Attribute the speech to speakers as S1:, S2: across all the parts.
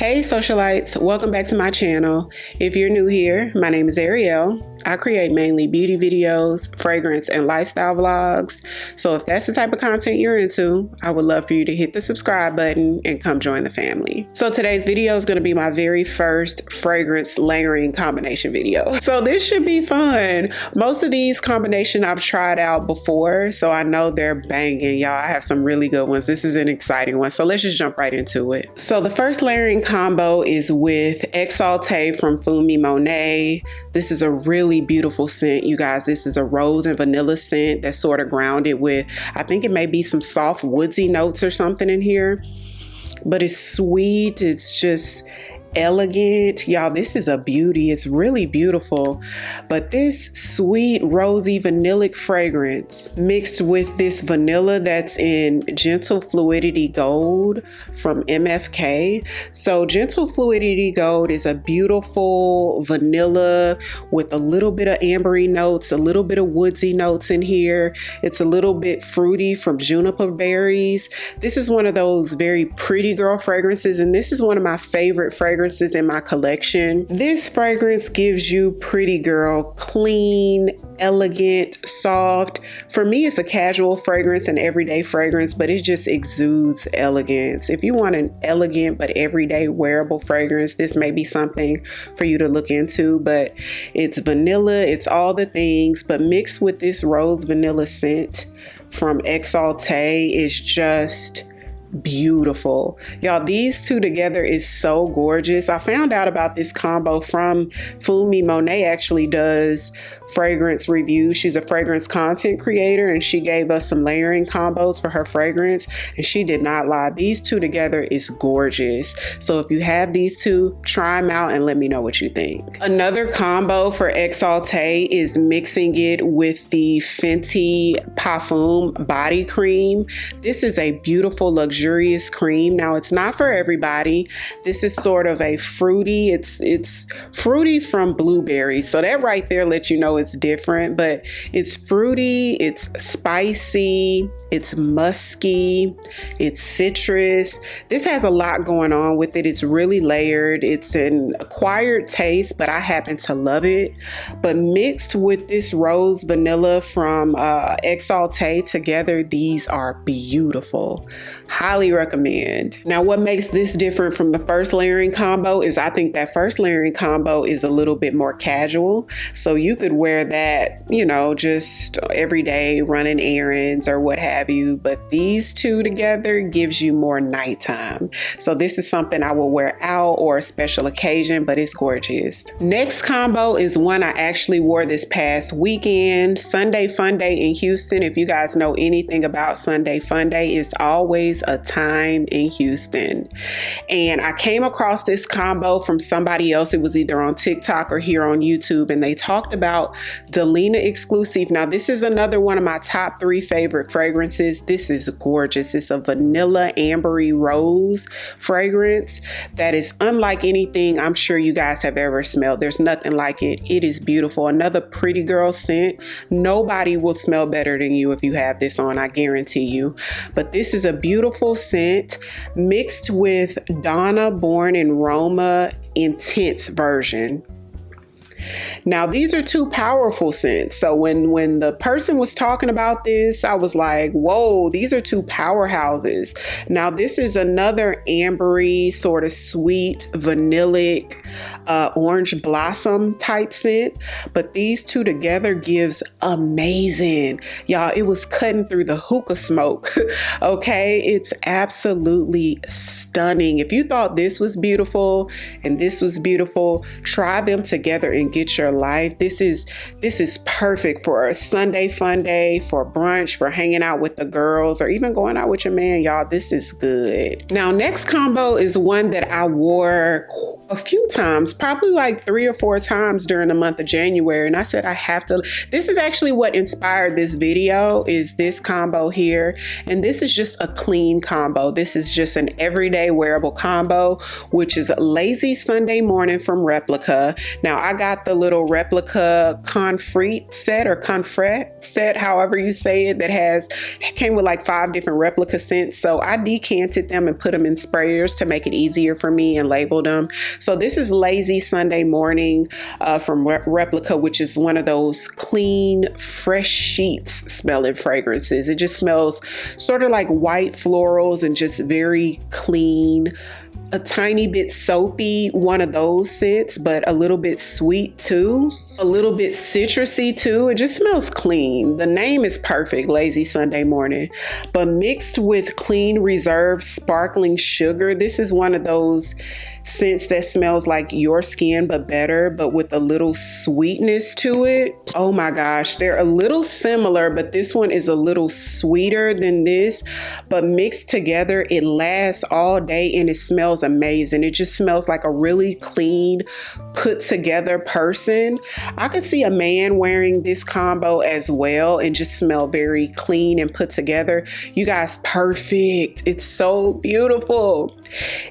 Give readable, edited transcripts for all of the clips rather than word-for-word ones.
S1: Hey socialites, welcome back to my channel. If you're new here, my name is Ariell. I create mainly beauty videos, fragrance, and lifestyle vlogs. So if that's the type of content you're into, I would love for you to hit the subscribe button and come join the family. So today's video is going to be my very first fragrance layering combination video. So this should be fun. Most of these combinations I've tried out before, so I know they're banging, y'all. I have some really good ones. This is an exciting one. So let's just jump right into it. So the first layering combo is with Exalte from Fumi Monet. This is a really beautiful scent, you guys. This is a rose and vanilla scent that's sort of grounded with, I think it may be some soft woodsy notes or something in here, but it's sweet. It's just elegant, y'all. This is a beauty. It's really beautiful. But this sweet rosy vanillic fragrance mixed with this vanilla that's in Gentle Fluidity Gold from MFK. So Gentle Fluidity Gold is a beautiful vanilla with a little bit of ambery notes, a little bit of woodsy notes in here. It's a little bit fruity from juniper berries. This is one of those very pretty girl fragrances, and this is one of my favorite fragrances in my collection. This fragrance gives you pretty girl, clean, elegant, soft. For me, it's a casual fragrance, an everyday fragrance, but it just exudes elegance. If you want an elegant but everyday wearable fragrance, this may be something for you to look into. But it's vanilla, it's all the things, but mixed with this rose vanilla scent from Exalte is just beautiful, y'all. These two together is so gorgeous. I found out about this combo from Fumi Monet. Actually does fragrance reviews. She's a fragrance content creator, and she gave us some layering combos for her fragrance, and she did not lie. These two together is gorgeous. So if you have these two, try them out and let me know what you think. Another combo for Exalte is mixing it with the Fenty Parfum body cream. This is a beautiful luxurious cream. Now it's not for everybody. This is sort of a fruity, it's fruity from blueberries. So that right there lets you know it's different, but it's fruity, it's spicy, it's musky, it's citrus. This has a lot going on with it. It's really layered. It's an acquired taste, but I happen to love it. But mixed with this rose vanilla from Exalte together, these are beautiful. Highly recommend. Now, what makes this different from the first layering combo is I think that first layering combo is a little bit more casual. So you could wear that, you know, just every day running errands or what have you, but these two together gives you more nighttime. So this is something I will wear out or a special occasion, but it's gorgeous. Next combo is one I actually wore this past weekend, Sunday Funday in Houston. If you guys know anything about Sunday Funday, it's always a time in Houston. And I came across this combo from somebody else. It was either on TikTok or here on YouTube, and they talked about Delina Exclusif. Now this is another one of my top 3 favorite fragrances. This is gorgeous. It's a vanilla ambery rose fragrance that is unlike anything I'm sure you guys have ever smelled. There's nothing like it. It is beautiful. Another pretty girl scent. Nobody will smell better than you if you have this on, I guarantee you. But this is a beautiful scent mixed with Donna Born in Roma intense version. Now, these are two powerful scents. So when the person was talking about this, I was like, whoa, these are two powerhouses. Now, this is another ambery, sort of sweet, vanillic, orange blossom type scent. But these two together gives amazing. Y'all, it was cutting through the hookah smoke. Okay, it's absolutely stunning. If you thought this was beautiful and this was beautiful, try them together and get your life. This is perfect for a Sunday fun day, for brunch, for hanging out with the girls, or even going out with your man, y'all. This is good. Now, next combo is one that I wore a few times, probably like 3 or 4 times during the month of January. And I said, I have to, this is actually what inspired this video, is this combo here. And this is just a clean combo. This is just an everyday wearable combo, which is Lazy Sunday Morning from Replica. Now, I got got the little replica confrete set or confret set, however you say it, that came with like 5 different replica scents. So I decanted them and put them in sprayers to make it easier for me and labeled them. So this is Lazy Sunday Morning from Replica, which is one of those clean, fresh sheets smelling fragrances. It just smells sort of like white florals and just very clean, a tiny bit soapy, one of those scents, but a little bit sweet too, a little bit citrusy too. It just smells clean. The name is perfect, Lazy Sunday Morning, but mixed with clean reserve sparkling sugar. This is one of those scents that smells like your skin but better, but with a little sweetness to it. Oh my gosh, they're a little similar, but this one is a little sweeter than this, but mixed together it lasts all day and it smells amazing. It just smells like a really clean, put together person. I could see a man wearing this combo as well and just smell very clean and put together. You guys, perfect. It's so beautiful.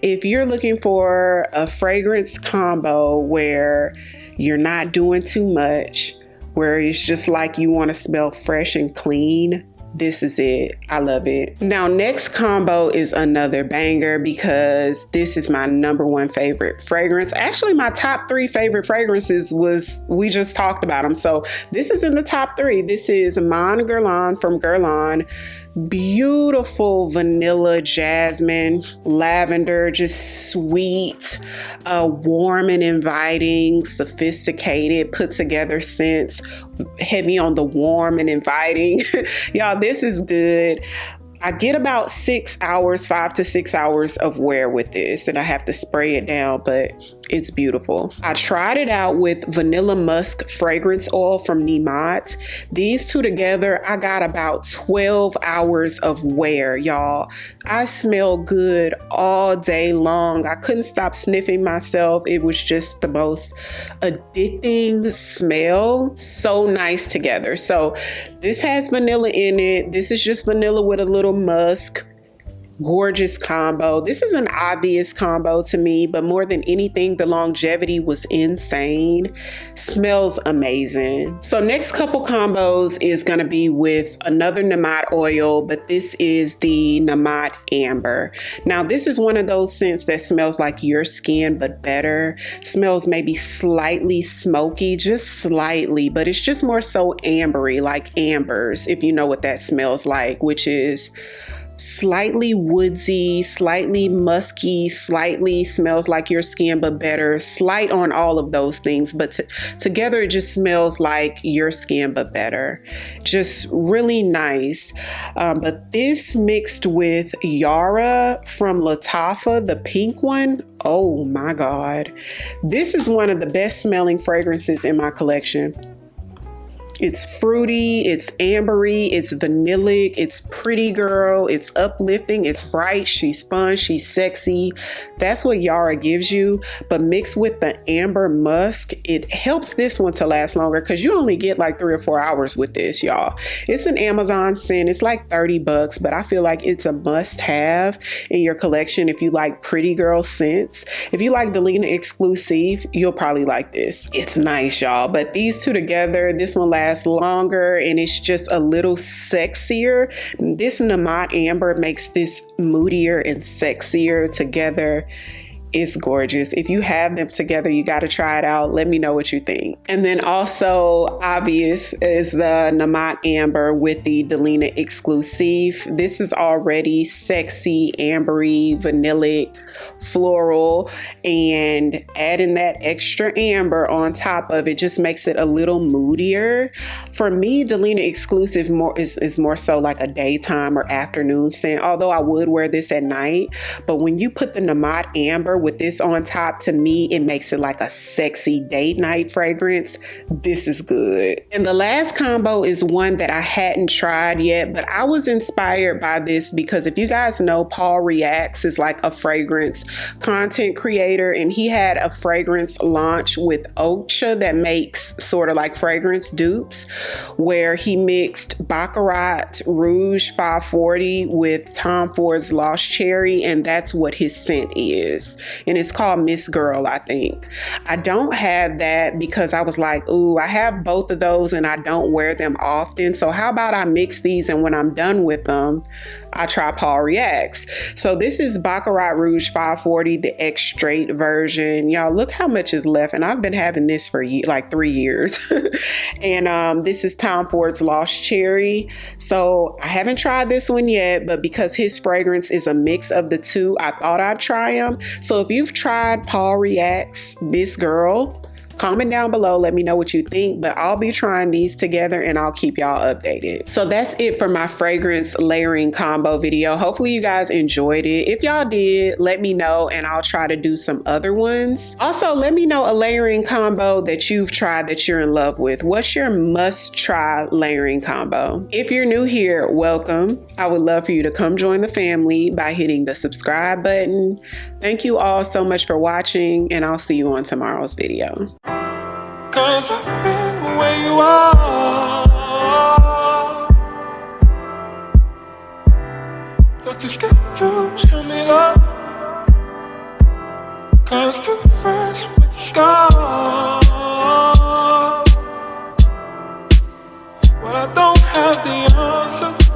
S1: If you're looking for a fragrance combo where you're not doing too much, where it's just like you want to smell fresh and clean, this is it. I love it. Now, next combo is another banger because this is my #1 favorite fragrance. Actually, my top 3 favorite fragrances we just talked about them. So this is in the top 3. This is Mon Guerlain from Guerlain. Beautiful vanilla, jasmine, lavender, just sweet, warm and inviting, sophisticated, put together scents, heavy on the warm and inviting. Y'all, this is good. I get about 6 hours, 5 to 6 hours of wear with this, and I have to spray it down, but it's beautiful. I tried it out with vanilla musk fragrance oil from Nemat. These two together, I got about 12 hours of wear, y'all. I smell good all day long. I couldn't stop sniffing myself. It was just the most addicting smell. So nice together. So this has vanilla in it. This is just vanilla with a little musk. Gorgeous combo. This is an obvious combo to me, but more than anything, the longevity was insane. Smells amazing. So next couple combos is going to be with another Nemat oil, but this is the Namat Amber. Now, this is one of those scents that smells like your skin, but better. Smells maybe slightly smoky, just slightly, but it's just more so ambery, like ambers, if you know what that smells like, which is slightly woodsy, slightly musky, slightly smells like your skin but better, slight on all of those things, but together it just smells like your skin but better. Just really nice. But this mixed with Yara from Latafa, the pink one, oh my God. This is one of the best smelling fragrances in my collection. It's fruity, it's ambery, it's vanillic, it's pretty girl, it's uplifting, it's bright, she's fun, she's sexy. That's what Yara gives you, but mixed with the amber musk, it helps this one to last longer because you only get like 3 or 4 hours with this, y'all. It's an Amazon scent. It's like $30, but I feel like it's a must-have in your collection if you like pretty girl scents. If you like Delina Exclusif, you'll probably like this. It's nice, y'all, but these two together, this one lasts longer and it's just a little sexier. This Namat Amber makes this moodier and sexier together. It's gorgeous. If you have them together, you got to try it out. Let me know what you think. And then also obvious is the Namat Amber with the Delina Exclusif. This is already sexy, ambery, vanillic, floral, and adding that extra amber on top of it just makes it a little moodier. For me, Delina Exclusif is more so like a daytime or afternoon scent, although I would wear this at night. But when you put the Namat Amber with this on top, to me, it makes it like a sexy date night fragrance. This is good. And the last combo is one that I hadn't tried yet, but I was inspired by this because if you guys know, Paul Reacts is like a fragrance content creator, and he had a fragrance launch with Oasis that makes sort of like fragrance dupes, where he mixed Baccarat Rouge 540 with Tom Ford's Lost Cherry, and that's what his scent is. and it's called Miss Girl, I think. I don't have that because I was like, ooh, I have both of those and I don't wear them often. So how about I mix these, and when I'm done with them, I try Paul Reacts. So this is Baccarat Rouge 540, the Extrait version. Y'all, look how much is left. And I've been having this for like 3 years. And this is Tom Ford's Lost Cherry. So I haven't tried this one yet, but because his fragrance is a mix of the two, I thought I'd try them. So if you've tried Paul Reacts, Miss Girl, comment down below, let me know what you think, but I'll be trying these together and I'll keep y'all updated. So that's it for my fragrance layering combo video. Hopefully you guys enjoyed it. If y'all did, let me know and I'll try to do some other ones. Also, let me know a layering combo that you've tried that you're in love with. What's your must try layering combo? If you're new here, welcome. I would love for you to come join the family by hitting the subscribe button. Thank you all so much for watching, and I'll see you on tomorrow's video.
S2: 'Cause I've been where you are. You're too scared to show me love. 'Cause too fresh with the scars. Well, I don't have the answers.